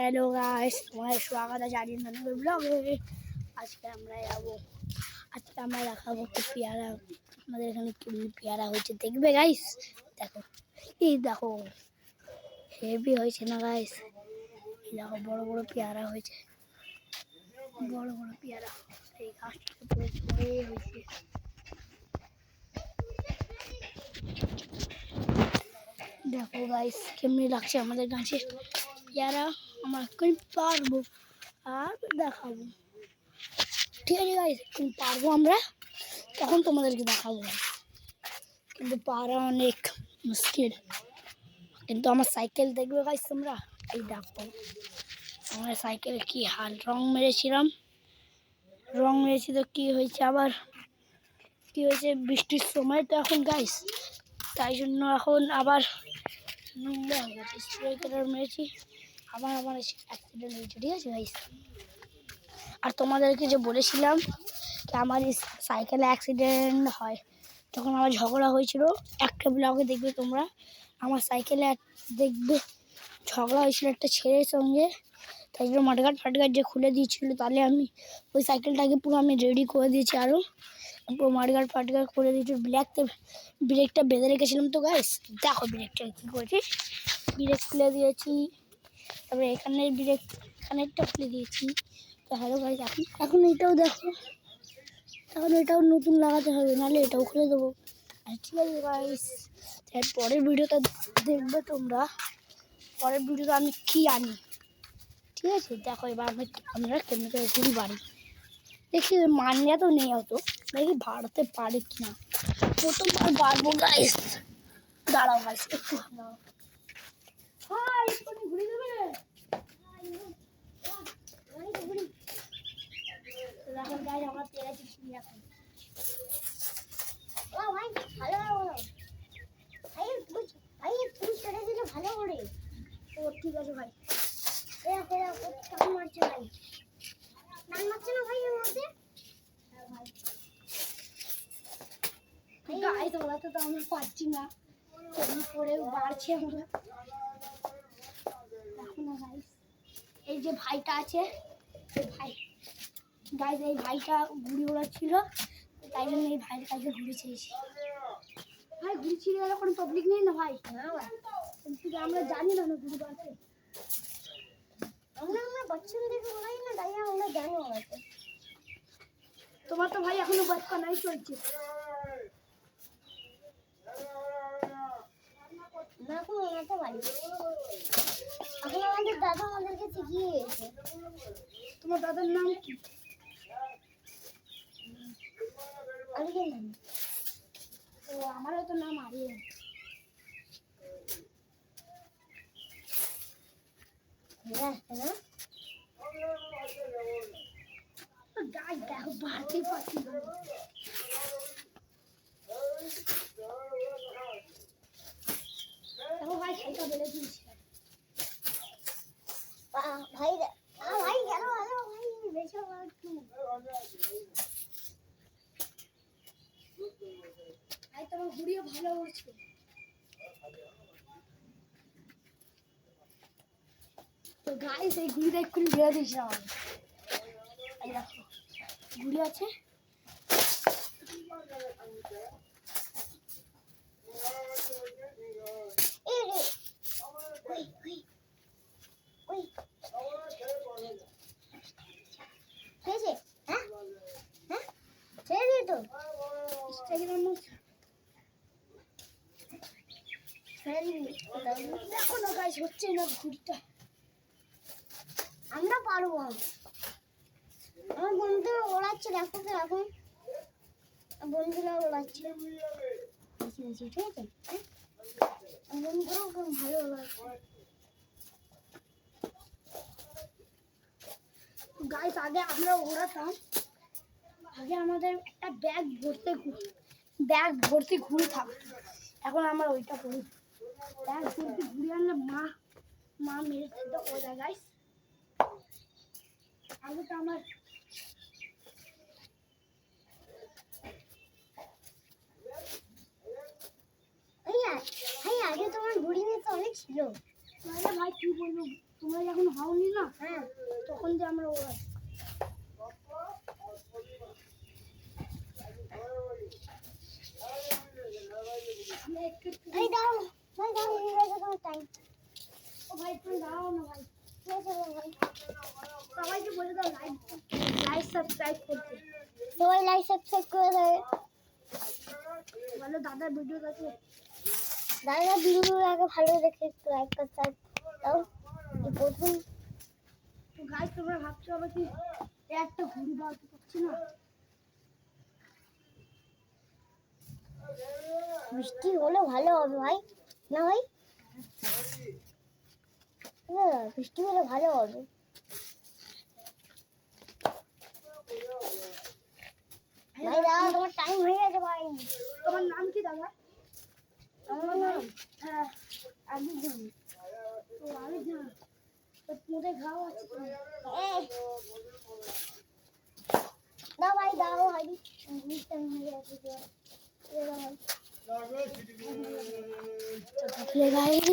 Hello guys, तुम्हारा स्वागत है जारी नंबर ब्लॉग में। आज के আমরা যাব আজকে আমরা দেখাবো কি পেয়ারা আমাদের এখানে কি পেয়ারা হয়েছে দেখবে গাইস। দেখো এই দেখো হেভি হয়েছে না গাইস। এই দেখো বড় বড় পেয়ারা হয়েছে, বড় বড় পেয়ারা এই গাছটাতে পুরো ঝরে হয়েছে। দেখো গাইস কেমনি লাগছে আমাদের গাছের পেয়ারা। আমরা এখন পারবো আর দেখাবো, ঠিক আছে গাইস? এখন পারবো আমরা, তখন তোমাদেরকে দেখাবো। কিন্তু পারা অনেক মুশকিল। কিন্তু আমার সাইকেল দেখবে গাইস তোমরা, এই দেখো আমার সাইকেল কি হাল। রং মেরেছি তো কি হয়েছে, আবার কি হয়েছে বৃষ্টির সময় তো এখন গাইস, তাই জন্য এখন আবার নোংরা হয়ে গেছে। স্প্রে কালার মেরেছি, আবার অ্যাক্সিডেন্ট হয়েছে, ঠিক আছে গাইস? আর তোমাদেরকে যে বলেছিলাম কি আমার সাইকেলে অ্যাক্সিডেন্ট হয়, তখন আমার ঝগড়া হয়েছিল। একটা ব্লগে দেখবে তোমরা আমার সাইকেলে দেখবে ঝগড়া হয়েছিল একটা ছেলের সঙ্গে। তাই জন্য মাঠঘাট যে খুলে দিয়েছিল, তাহলে আমি ওই সাইকেলটাকে পুরো আমি রেডি করে দিয়েছি। আরও পুরো মাঠঘাট করে দিয়েছি। ব্রেকটা বেঁধে রেখেছিলাম তো গাইস, দেখো ব্রেকটা কী করেছি। ব্রেক খুলে দিয়েছি, তারপরে এখানেরটা খুলে দিয়েছি। তো হ্যালো গাইস, এখন এটাও দেখো, এখন এটাও নতুন লাগাতে হবে, নাহলে এটাও খুলে দেবো। আর ঠিক আছে গাইস, এর পরের ভিডিওটা দেখবে তোমরা। পরের ভিডিওতে আমি কী আনি, ঠিক আছে? দেখো এবার আমরা কেমনি করে ঘুরি বাড়ি। দেখি মানিয়া তো নেই অত, দেখি ভাড়াতে পারি কিনা। প্রথমবার বাড়বো গাইস, দাঁড়াও গাইস একটু ঘুরে দেবে। এখন গাইস আমরা তেরা চিঠি এখন ভাই ভালো ভাই তুমি ছেড়ে দিলে ভালো করে। ও ঠিক আছে ভাই। কেমন মারছে ভাই? নাম মারছে না ভাই এর মধ্যে? হ্যাঁ ভাই। গাইস ওরা তো আমরা পাচ্ছি না, কেমন করে বাড়ছে আমরা দেখো না গাইস। এই যে ভাইটা আছে, এই ভাই গাইস, এই ভাইটা ঘুড়ি ওড়াচ্ছিল, তাই জন্য এই ভাইয়ের কাছে ঘুরে চেয়েছি। ভাই ঘুড়ি ছিঁড়ে গেলে কোনো পাবলিক নেই না ভাই? হ্যাঁ ভাই, কিন্তু আমরা জানি না ঘুড়ি বাড়ছে। আমরা বাচ্চাদেরকে ওড়াই না, তাই আমরা জানি ওড়াতে। তোমার তো ভাই এখনো বাচ্চা নাই চলছে না, এখন ওড়াতে পারি। এখন আমাদের দাদা আমাদেরকে শিখিয়ে গেছে। তোমার দাদার নাম কি? আরিয়ান নাম। তো আমারও তো নাম আরিয়ান। না গাইস দেখো বাড়তে পারছি না। দেখো ভাই খাইটা বেলে দিয়েছি ভাই। ভাই গেল ভালো ভাই, বেশি একটু ভাই তোমার ঘুরিও ভালো উঠছে। তো গাইস এই ঘুড়িটা একটু দিয়ে দিয়েছিলাম আমি। এই দেখো ঘুড়ি আছে, দেখো না গাইস হচ্ছে না ঘুড়িটা। আমরা পারবো, আমার বন্ধুরা ওড়াচ্ছে, দেখো তো এখন বন্ধুরা ওড়াচ্ছে, ঠিক আছে? বন্ধুরাও ভালো ওড়াচ্ছে। গাইস আগে আমরা ওড়াতাম, আগে আমাদের একটা ব্যাগ ভর্তি ঘুড়ি থাকতো। এখন আমরা ওইটা করি, ব্যাগ ভর্তি ঘুড়ি আনলে মা মেরে দিতে ও যায় গাইস। আগে তো আমার আগে তোমার ঘুড়ি নিয়ে তো অনেক ছিল। ভাই কি বলবো, তোমরা যখন হওনি না, এই দাও ভাই, দাও এই জায়গা তোমার টাইম। ও ভাই তুমি দাও না ভাই, চলো চলো ভাই, সবাইকে বলে দাও লাইক সাবস্ক্রাইব করতে। সবাই লাইক সাবস্ক্রাইব করে দেয়। বলো দাদার ভিডিও দেখে। দাদা ভিডিও আগে ভালো দেখে একটু লাইক সাবস্ক্রাইব দাও। এই প্রথম তো গাইস তোমরা ভাবছো আবার কি একটা ঘুড়ি বাড়তে পারছি না। বৃষ্টি হলে ভালো হবে ভাই, না ভাই? হ্যাঁ, বৃষ্টি হলে ভালো হবে। ভাই দাদা তোমার টাইম হয়ে গেছে ভাই। তোমার নাম কি দাদা? আমার নাম হ্যাঁ আবিদ। তো আবিদ তো মুখে ঘাও আছে তো? দাও ভাই, দাও ভাই, টাইম হয়ে গেছে তো। তো গাইস